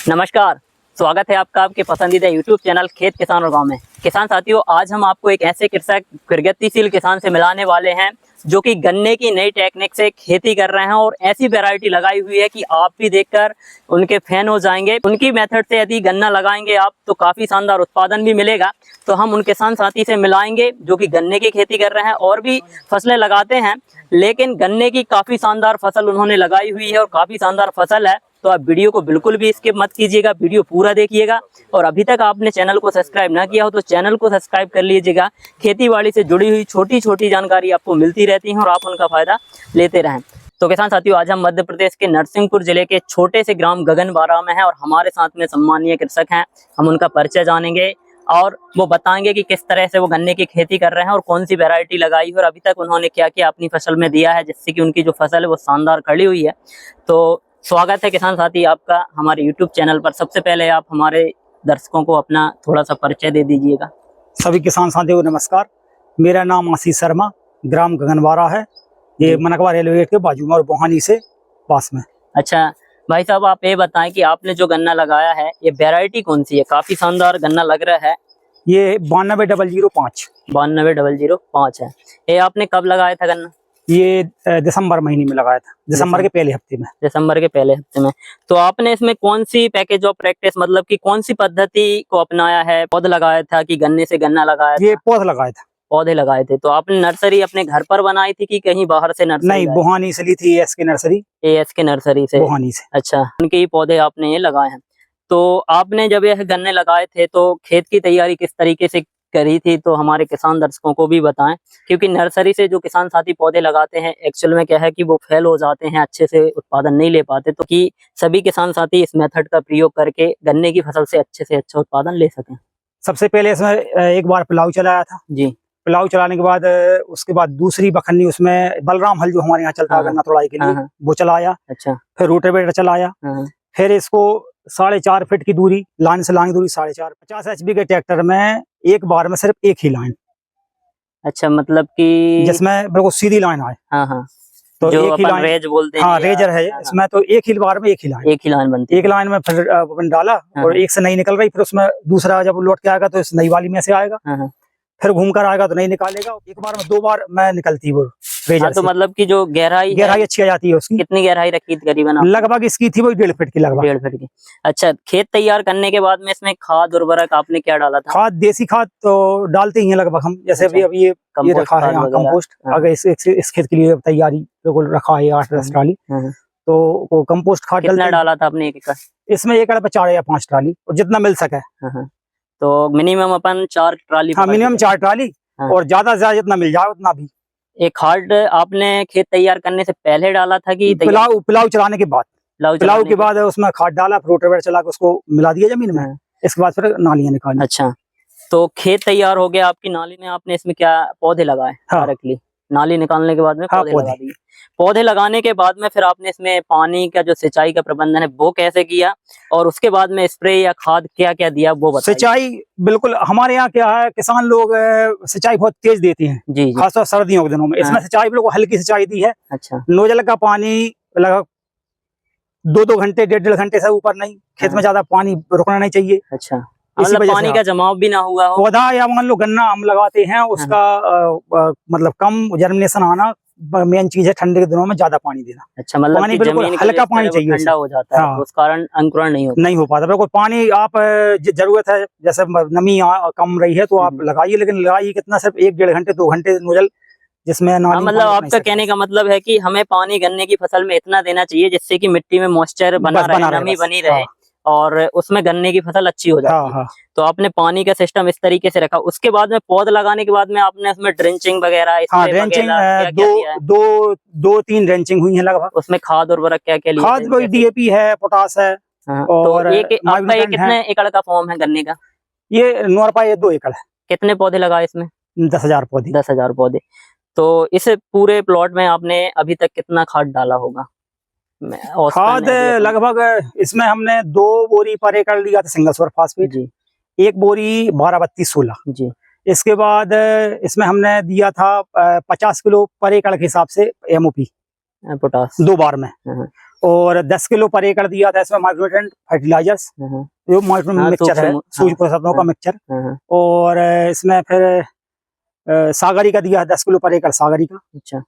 नमस्कार, स्वागत है आपका आपके पसंदीदा YouTube चैनल खेत किसान और गांव में। किसान साथियों, आज हम आपको एक ऐसे कृषक प्रगतिशील किसान से मिलाने वाले हैं जो कि गन्ने की नई टेक्निक से खेती कर रहे हैं और ऐसी वैरायटी लगाई हुई है कि आप भी देखकर उनके फैन हो जाएंगे। उनकी मेथड से यदि गन्ना लगाएंगे आप तो काफ़ी शानदार उत्पादन भी मिलेगा। तो हम उन किसान साथी से मिलाएंगे जो कि गन्ने की खेती कर रहे हैं और भी फसलें लगाते हैं, लेकिन गन्ने की काफ़ी शानदार फसल उन्होंने लगाई हुई है और काफ़ी शानदार फसल है। तो आप वीडियो को बिल्कुल भी स्किप मत कीजिएगा, वीडियो पूरा देखिएगा। और अभी तक आपने चैनल को सब्सक्राइब ना किया हो तो चैनल को सब्सक्राइब कर लीजिएगा। खेती बाड़ी से जुड़ी हुई छोटी छोटी जानकारी आपको मिलती रहती है और आप उनका फायदा लेते रहें। तो किसान साथियों, आज हम मध्य प्रदेश के नरसिंहपुर जिले के छोटे से ग्राम गगनबारा में है और हमारे साथ में सम्मानीय कृषक हैं। हम उनका परिचय जानेंगे और वो बताएंगे कि किस तरह से वो गन्ने की खेती कर रहे हैं और कौन सी वैरायटी लगाई है और अभी तक उन्होंने क्या क्या अपनी फसल में दिया है, जिससे कि उनकी जो फसल है वो शानदार खड़ी हुई है। तो स्वागत है किसान साथी आपका हमारे YouTube चैनल पर। सबसे पहले आप हमारे दर्शकों को अपना थोड़ा सा परिचय दे दीजिएगा। सभी किसान साथियों को नमस्कार। मेरा नाम आशीष शर्मा, ग्राम गगनबारा है, ये मनकवा रेलवे गेट के बाजू में और बोहानी से पास में। अच्छा भाई साहब, आप ये बताएं कि आपने जो गन्ना लगाया है ये वैरायटी कौन सी है? काफी शानदार गन्ना लग रहा है। ये 9205 9205 है। ये आपने कब लगाया था गन्ना? ये दिसंबर महीने में लगाया था, दिसंबर के पहले हफ्ते में। दिसंबर के पहले हफ्ते में। तो आपने इसमें कौन सी पैकेज ऑफ प्रैक्टिस, मतलब कि कौन सी पद्धति को अपनाया है? पौध लगाया था कि गन्ने से गन्ना लगाया था? ये पौध लगाया था। पौधे लगाए थे। तो आपने नर्सरी अपने घर पर बनाई थी कि कहीं बाहर से नर्सरी? नहीं, बोहानी से ली थी, एएस के नर्सरी। एएस के नर्सरी से, बोहानी से। अच्छा, उनके ही पौधे आपने ये लगाए हैं। तो आपने जब यह गन्ने लगाए थे तो खेत की तैयारी किस तरीके से करी थी, तो हमारे किसान दर्शकों को भी बताएं। क्योंकि नर्सरी से जो किसान साथी पौधे लगाते हैं एक्चुअल में क्या है कि वो फेल हो जाते हैं, अच्छे से उत्पादन नहीं ले पाते। तो कि सभी किसान साथी इस मेथड का प्रयोग करके गन्ने की फसल से अच्छे उत्पादन ले सकें। सबसे पहले इसमें एक बार पिलाऊ चलाया था जी। पिलाऊ चलाने के बाद उसके बाद दूसरी बखन्नी उसमें बलराम हल जो हमारे यहाँ चलता है गन्ना तोड़ाई के लिए, वो चलाया। अच्छा। फिर रोटेवेटर चलाया। फिर इसको 4.5 फीट की दूरी, लाइन से लाइन दूरी 4.5, 50 HP के ट्रैक्टर में एक बार में सिर्फ एक ही लाइन। अच्छा, मतलब कि जिसमें बिल्कुल सीधी लाइन आए। हाँ। तो जो एक ही लाइन, रेज बोलते हैं। हाँ, रेजर है इसमें। तो एक ही बार में एक ही लाइन बनती है। एक लाइन में फिर अपन डाला और एक से नहीं निकल रही, फिर उसमें दूसरा जब लौट के आएगा तो इस नई वाली में से आएगा, फिर घूम कर आएगा तो नहीं निकालेगा। एक बार में 2 बार मैं निकलती वो रेजर। तो मतलब कि जो गहराई अच्छी आ जाती है उसकी। कितनी गहराई रखी थी करीबन? लगभग इसकी थी वो 1.5 फीट की, लगभग 1.5 फीट की। अच्छा, खेत तैयार करने के बाद में इसमें खाद उर्वरक आपने क्या डाला था? खाद, देसी खाद तो डालते ही हैं लगभग हम। जैसे अच्छा, अभी ये रखा है यहाँ कंपोस्ट। अगर इस खेत के लिए तैयारी बिल्कुल रखा है 8-10 ट्राली, तो वो कंपोस्ट खाद कितना डाला था आपने? 1 एकड़ इसमें 1 एकड़ पे 4 या 5 ट्राली, और जितना मिल सके। तो मिनिमम अपन 4 ट्राली? हाँ, मिनिमम 4 ट्राली, और ज्यादा से ज्यादा जितना मिल जाए उतना भी। एक खाद आपने खेत तैयार करने से पहले डाला था कि पिलाऊ चलाने के बाद? पिलाऊ के बाद उसमें खाद डाला, फिर रोटेवेटर चला के उसको मिला दिया जमीन में। इसके बाद फिर नालियां निकाली। अच्छा, तो खेत तैयार हो गया आपकी, नाली में आपने इसमें क्या पौधे लगाए? डायरेक्टली नाली निकालने के बाद में पौधे लगा दिए। पौधे लगाने के बाद में फिर आपने इसमें पानी का जो सिंचाई का प्रबंधन है वो कैसे किया, और उसके बाद में स्प्रे या खाद क्या क्या दिया वो बताइए। सिंचाई बिल्कुल हमारे यहाँ क्या है, किसान लोग सिंचाई बहुत तेज देते हैं जी। खासतौर सर्दियों के दिनों में। इसमें सिंचाई बिल्कुल हल्की सिंचाई दी है। अच्छा। नोजल का पानी लगभग 2-2 घंटे, 1.5 घंटे से ऊपर नहीं। खेत में ज्यादा पानी रुकना नहीं चाहिए। अच्छा, मतलब पानी का जमाव भी ना हुआ हो। पौधा या मान लो गन्ना हम लगाते हैं, उसका मतलब कम जर्मिनेशन आना मेन चीज है। ठंडे के दिनों में ज्यादा पानी देना। अच्छा, मतलब पानी बिल्कुल हल्का पानी चाहिए, ठंडा हो जाता है, उस कारण अंकुरण नहीं हो पाता। बिल्कुल पानी आप जरूरत है, जैसे नमी कम रही है तो आप लगाइए, लेकिन लगाइए कितना, सिर्फ 1-1.5 घंटे 2 घंटे नोजल जिसमें मतलब आपका कहने का मतलब है कि हमें पानी गन्ने की फसल में इतना देना चाहिए जिससे कि मिट्टी में मॉइस्चर बना रहे, नमी बनी रहे और उसमें गन्ने की फसल अच्छी हो जाती है। तो आपने पानी का सिस्टम इस तरीके से रखा। उसके बाद में पौध लगाने के बाद में आपने उसमें ड्रेंचिंग वगैरह? हाँ, ड्रेंचिंग 2-3 ड्रेंचिंग हुई है लगभग। उसमें खाद उर्वरक क्या क्या लिया? खाद कोई DAP है, पोटास है। और आपका ये कितने एकड़ का फॉर्म है गन्ने का? ये नॉर्पा 2 एकड़ है। कितने पौधे लगाए इसमें? 10,000 पौधे। 10,000 पौधे। तो इस पूरे प्लॉट में आपने अभी तक कितना खाद डाला होगा? खाद लगभग इसमें हमने 2 बोरी पर एकड़ लिया था सिंगल सुपर फास्फेट जी। 1 बोरी 12-32-16 जी। इसके बाद इसमें हमने दिया था 50 किलो पर एकड़ के हिसाब से MOP पोटास 2 बार में। और 10 किलो पर एकड़ दिया था इसमें माइक्रोन्यूट्रिएंट फर्टिलाइजर्स, जो मिक्सचर है, सूक्ष्म पोषक तत्वों का मिक्सचर। और इसमें फिर सागरी का दिया है 10 किलो पर एकड़ सागरी का। अच्छा।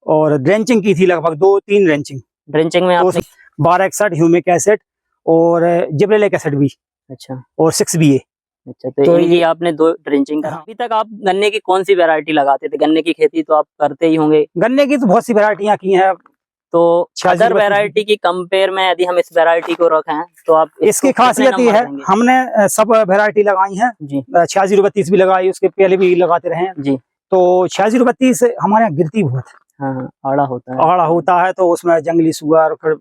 और ड्रेंचिंग की थी लगभग 2-3 ड्रेंचिंग में आपने 1261 ह्यूमिक एसिड और जिब्रेलिक एसिड भी। अच्छा। और 6BA। अच्छा, तो ये आपने 2 ड्रेंचिंग करा। अभी तक आप गन्ने की कौन सी वैरायटी लगाते थे? गन्ने की खेती तो आप करते ही होंगे। गन्ने की तो बहुत सी वैरायटियां की हैं। तो अदर वैरायटी की कंपेयर में यदि हम इस वैरायटी को रखें तो आप इसकी खासियत ये है, हमने सब वैरायटी लगाई है जी। 8632 भी लगाई, उसके पहले भी लगाते रहे जी। तो 8632 हमारे यहाँ गिरती बहुत है। हाँ, आड़ा होता है। आड़ा होता है तो उसमें जंगली सुअर फिर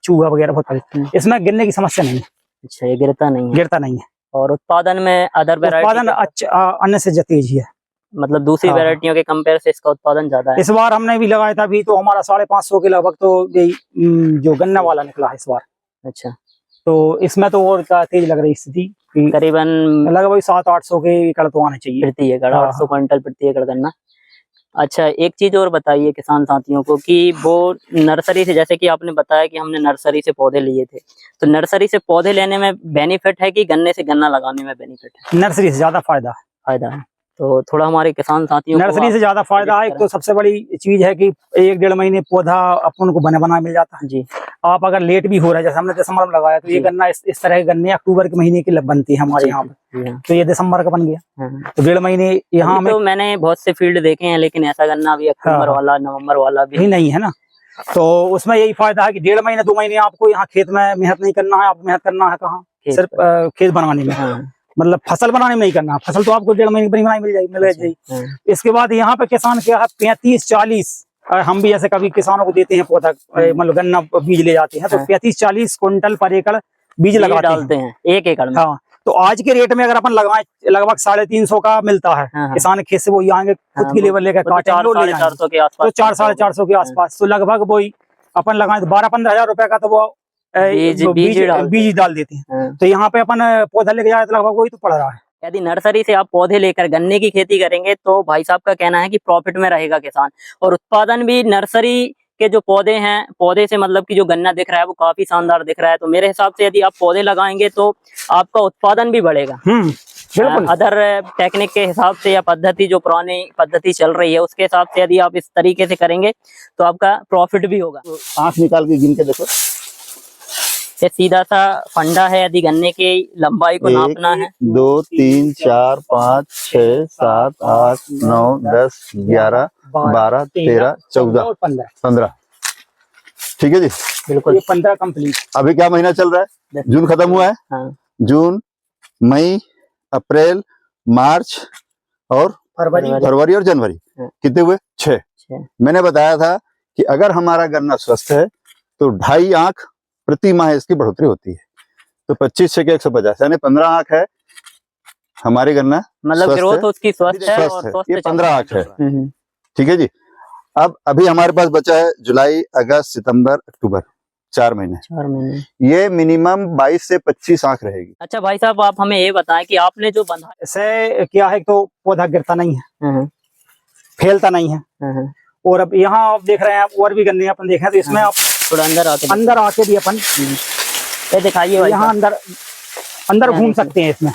चूहा वगैरह बहुत पड़ती है। इसमें गिरने की समस्या नहीं है। अच्छा, ये गिरता नहीं है। और उत्पादन में अदर वैरायटी उत्पादन अन्य से तेज है, मतलब दूसरी वैरायटियों के कंपेयर से इसका उत्पादन ज्यादा है। इस बार हमने भी लगाया था, अभी तो हमारा 550 के लगभग तो यही जो गन्ना वाला निकला है इस बार। अच्छा, तो इसमें तो और तेज लग रही स्थिति, करीबन लगभग 700-800 के एकड़ तो आने चाहिए प्रति एकड़, 800 क्विंटल प्रति एकड़ गन्ना। अच्छा, एक चीज और बताइए किसान साथियों को कि वो नर्सरी से, जैसे कि आपने बताया कि हमने नर्सरी से पौधे लिए थे, तो नर्सरी से पौधे लेने में बेनिफिट है कि गन्ने से गन्ना लगाने में बेनिफिट है? नर्सरी से ज्यादा फायदा है। तो थोड़ा हमारे किसान साथियों नर्सरी से ज्यादा फायदा है। तो सबसे बड़ी चीज है कि 1-1.5 महीने पौधा अपन को बना मिल जाता है जी। आप अगर लेट भी हो रहा है, जैसे हमने दिसंबर में लगाया, तो ये गन्ना इस तरह के गन्ने अक्टूबर के महीने की बनती है हमारे यहाँ पे, तो ये दिसंबर का बन गया, तो 1.5 महीने यहाँ में। तो मैंने बहुत से फील्ड देखे हैं, लेकिन ऐसा गन्ना अभी अक्टूबर वाला, नवम्बर वाला भी नहीं है ना। तो उसमें यही फायदा है कि 1.5 महीने 2 महीने आपको यहाँ खेत में मेहनत नहीं करना है। आपको मेहनत करना है कहाँ? सिर्फ खेत बनाने में, मतलब फसल बनाने में नहीं करना। फसल तो आपको 1.5 महीने बनाने मिल जाएगी। इसके बाद यहाँ पे किसान क्या है 35-40, हम भी ऐसे कभी किसानों को देते हैं पौधा, मतलब गन्ना बीज ले जाते हैं, तो 35-40 क्विंटल पर एकड़ बीज डालते हैं 1 एकड़ में। हाँ, तो आज के रेट में अगर अपन लगाए लगभग 350 का मिलता है। किसान खेत से वो आएंगे खुद की लेवल लेकर काटेंगे, तो 400-450 के आसपास, तो 400-450 के आसपास, तो लगभग वही अपन लगाए तो 12-15 हजार रुपए का तो वो बीज डाल देते हैं। तो यहाँ पे अपन पौधा लेके जाए तो लगभग वही तो पड़ रहा है। यदि नर्सरी से आप पौधे लेकर गन्ने की खेती करेंगे तो भाई साहब का कहना है कि प्रॉफिट में रहेगा किसान, और उत्पादन भी नर्सरी के जो पौधे हैं, पौधे से मतलब कि जो गन्ना दिख रहा है वो काफी शानदार दिख रहा है। तो मेरे हिसाब से यदि आप पौधे लगाएंगे तो आपका उत्पादन भी बढ़ेगा। अदर टेक्निक के हिसाब से या पद्धति, जो पुरानी पद्धति चल रही है उसके हिसाब से यदि आप इस तरीके से करेंगे तो आपका प्रॉफिट भी होगा। आंख निकाल के गिन के देखो, ये सीधा सा फंडा है। यदि गन्ने की लंबाई को नापना है, 2 3 4 5 6 7 8 9 10 11 12 13 14 15। ठीक है जी, बिल्कुल 15 कंप्लीट। अभी क्या महीना चल रहा है? जून खत्म हुआ है। हाँ। जून, मई, अप्रैल, मार्च और फरवरी और जनवरी, कितने हुए? 6। मैंने बताया था कि अगर हमारा गन्ना स्वस्थ है तो 2.5 आंख प्रति माह इसकी बढ़ोतरी होती है। तो 25 से 150 यानी 15 आंख है हमारी गन्ना, मतलब ग्रोथ उसकी स्वस्थ है और स्वस्थ ये 15 आंख है। ठीक है जी। अब अभी हमारे पास बचा है जुलाई, अगस्त, सितंबर, अक्टूबर, 4 महीने। ये मिनिमम 22 से 25 आंख रहेगी। अच्छा भाई साहब, आप हमें ये बताएं कि आपने जो बंधा, ऐसे क्या है तो पौधा गिरता नहीं है, फैलता नहीं है। और अब यहाँ आप देख रहे हैं, और भी गन्ने अपन देखें तो इसमें आप थोड़ा अंदर आके भी अपन ये दिखाइए, यहाँ अंदर घूम सकते हैं। इसमें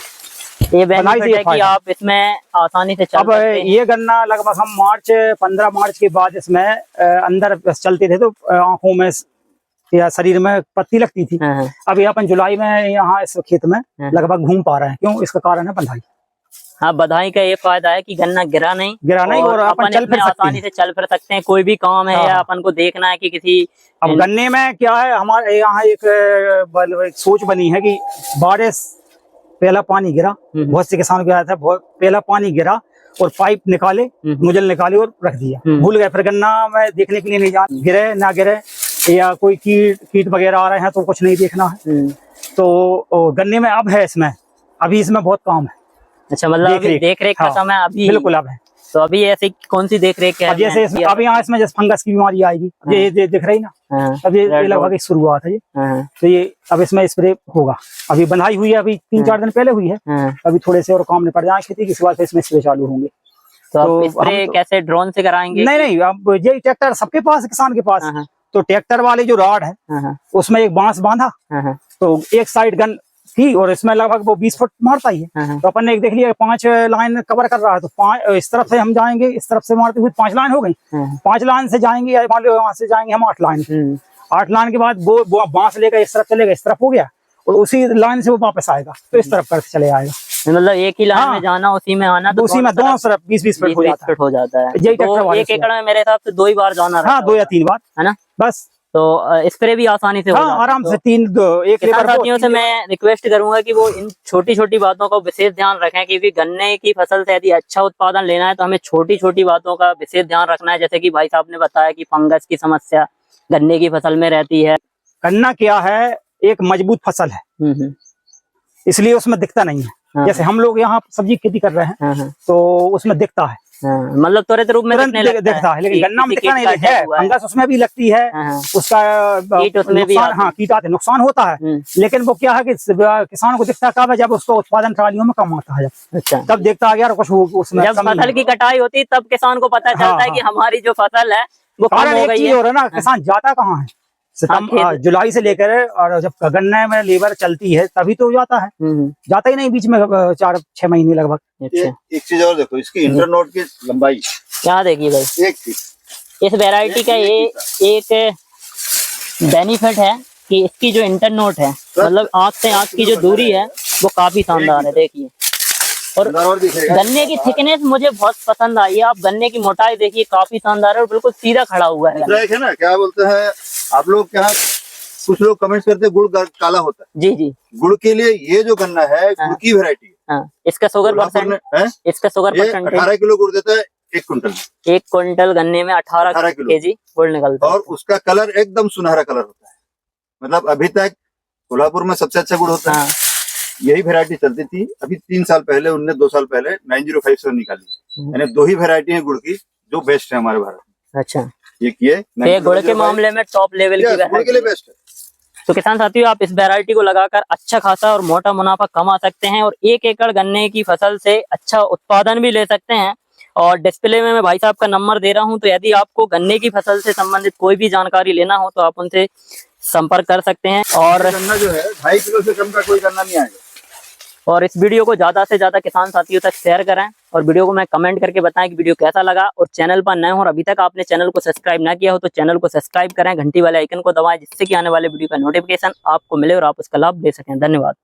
ये बेनिफिट है कि आप इसमें आसानी से चल सकते हैं। ये गन्ना लगभग हम 15 मार्च के बाद इसमें अंदर चलते थे तो आंखों में या शरीर में पत्ती लगती थी। अभी अपन जुलाई में यहाँ इस खेत में लगभग घूम पा रहे हैं। क्यों? इसका कारण है बंधाई। हाँ, बधाई का ये फायदा है कि गन्ना गिरा नहीं और अपन चल फिर आसानी से चल फिर सकते हैं। कोई भी काम है या अपन को देखना है कि किसी, अब गन्ने में क्या है, हमारे यहाँ एक सोच बनी है कि बारिश पहला पानी गिरा, बहुत से किसानों को आया था, पहला पानी गिरा और पाइप निकाले, नोजल निकाले और रख दिया, भूल गए। फिर गन्ना में देखने के लिए नहीं जाना, गिरे ना गिरे या कोई कीट वगैरह आ रहे हैं तो कुछ नहीं देखना है। तो गन्ने में अब है, इसमें अभी इसमें बहुत काम है। अच्छा, मतलब देख रेख का समय अभी बिल्कुल अब है। तो अभी ऐसे कौन सी देख रेख है? जैसे अब यहाँ इसमें जैसे फंगस की बीमारी आएगी, ये दिख रही ना, अब ये लगभग शुरुआत है ये। तो ये अब इसमें स्प्रे होगा। अभी बंधाई हुई है, अभी 3-4 दिन पहले हुई है। अभी थोड़े से और काम निपट जाए खेती की, बाद इसमें स्प्रे चालू होंगे। तो स्प्रे कैसे, ड्रोन से कराएंगे? नहीं, अब ये ट्रैक्टर सबके पास, किसान के पास, तो ट्रैक्टर वाली जो रॉड है उसमें एक बांस बांधा, तो एक साइड गन थी और इसमें लगभग वो 20 फुट मारता ही है। तो अपन ने एक देख लिया 5 लाइन कवर कर रहा है, तो 5 इस तरफ से हम जाएंगे, इस तरफ से मारते हुए 5 लाइन हो गई। 5 लाइन से जाएंगे, मान लो वहां से जाएंगे हम 8 लाइन। 8 लाइन के बाद वो बांस लेकर इस तरफ चलेगा, इस तरफ हो गया, और उसी लाइन से वो वापस आएगा, तो इस तरफ करके चले आएगा। मतलब एक ही लाइन में जाना, उसी में आना, तो उसी में दोनों तरफ 20-20 फुट हो जाता है। तो 1 एकड़ में मेरे हिसाब से 2 ही बार जाना, 2 या 3 बार, है ना, बस। तो स्प्रे भी आसानी से हो जाता है। आराम से 1 लेबर। साथियों से मैं रिक्वेस्ट करूंगा कि वो इन छोटी छोटी बातों का विशेष ध्यान रखें, क्योंकि गन्ने की फसल से यदि अच्छा उत्पादन लेना है तो हमें छोटी छोटी बातों का विशेष ध्यान रखना है। जैसे कि भाई साहब ने बताया कि फंगस की समस्या गन्ने की फसल में रहती है। गन्ना क्या है, एक मजबूत फसल है, इसलिए उसमें दिखता नहीं है। जैसे हम लोग यहाँ सब्जी खेती कर रहे हैं तो उसमें दिखता है, मतलब त्वरित रूप में दिखता है, लेकिन गन्ना में दिखता नहीं है। फंगस उसमें भी लगती है, उसका कीट आते, नुकसान होता है, लेकिन वो क्या है कि किसान को दिखता कब है, जब उसको उत्पादन ट्रालियों में कम आता है, तब देखता है यार कुछ उसमें। जब फसल की कटाई होती है तब किसान को पता चलता है कि हमारी जो फसल है वो कम हो गई है। ना किसान जाता कहाँ है, जुलाई से लेकर, और जब गन्ने में लेबर चलती है तभी तो जाता है, जाता ही नहीं बीच में 4-6 महीने लगभग। एक चीज और देखो, इसकी इंटरनोड की लंबाई क्या देखिए भाई, इस वैरायटी का ये एक बेनिफिट है कि इसकी जो इंटरनोट है, मतलब आंख से आंख की जो दूरी है वो काफी शानदार है। देखिए, और गन्ने की थिकनेस मुझे बहुत पसंद आई है। आप गन्ने की मोटाई देखिए, काफी शानदार है और बिल्कुल सीधा खड़ा हुआ है। है ना, क्या बोलते हैं आप लोग, क्या कुछ लोग कमेंट करते हैं गुड़ काला होता है। जी जी, गुड़ के लिए ये जो गन्ना है गुड़ की वैरायटी है। इसका शुगर परसेंट, इसका शुगर परसेंट 18 किलो गुड़ देता है 1 कुंटल। 1 कुंटल गन्ने में 18 केजी गुड़ निकलता है, और उसका कलर एकदम सुनहरा कलर होता है। मतलब अभी तक कोल्हापुर में सबसे अच्छा गुड़ होता है, यही वैरायटी चलती थी। अभी 3 साल पहले, 2 साल पहले 9057 निकाली, यानी 2 ही वैरायटी है गुड़ की जो बेस्ट है हमारे भारत में। अच्छा, ये गुड़ के मामले में टॉप लेवल की गुड़ के लिए बेस्ट है। तो किसान साथियों, आप इस वैरायटी को लगाकर अच्छा खासा और मोटा मुनाफा कमा सकते हैं और 1 एकड़ गन्ने की फसल से अच्छा उत्पादन भी ले सकते हैं। और डिस्प्ले में मैं भाई साहब का नंबर दे रहा हूं, तो यदि आपको गन्ने की फसल से संबंधित कोई भी जानकारी लेना हो तो आप उनसे संपर्क कर सकते हैं। और गन्ना जो है 2.5 किलो से कम का कोई गन्ना नहीं आएगा। और इस वीडियो को ज्यादा से ज्यादा किसान साथियों तक शेयर करें, और वीडियो को मैं कमेंट करके बताएं कि वीडियो कैसा लगा। और चैनल पर नए हो और अभी तक आपने चैनल को सब्सक्राइब ना किया हो तो चैनल को सब्सक्राइब करें, घंटी वाले आइकन को दबाएं, जिससे कि आने वाले वीडियो का नोटिफिकेशन आपको मिले और आप उसका लाभ ले सकें। धन्यवाद।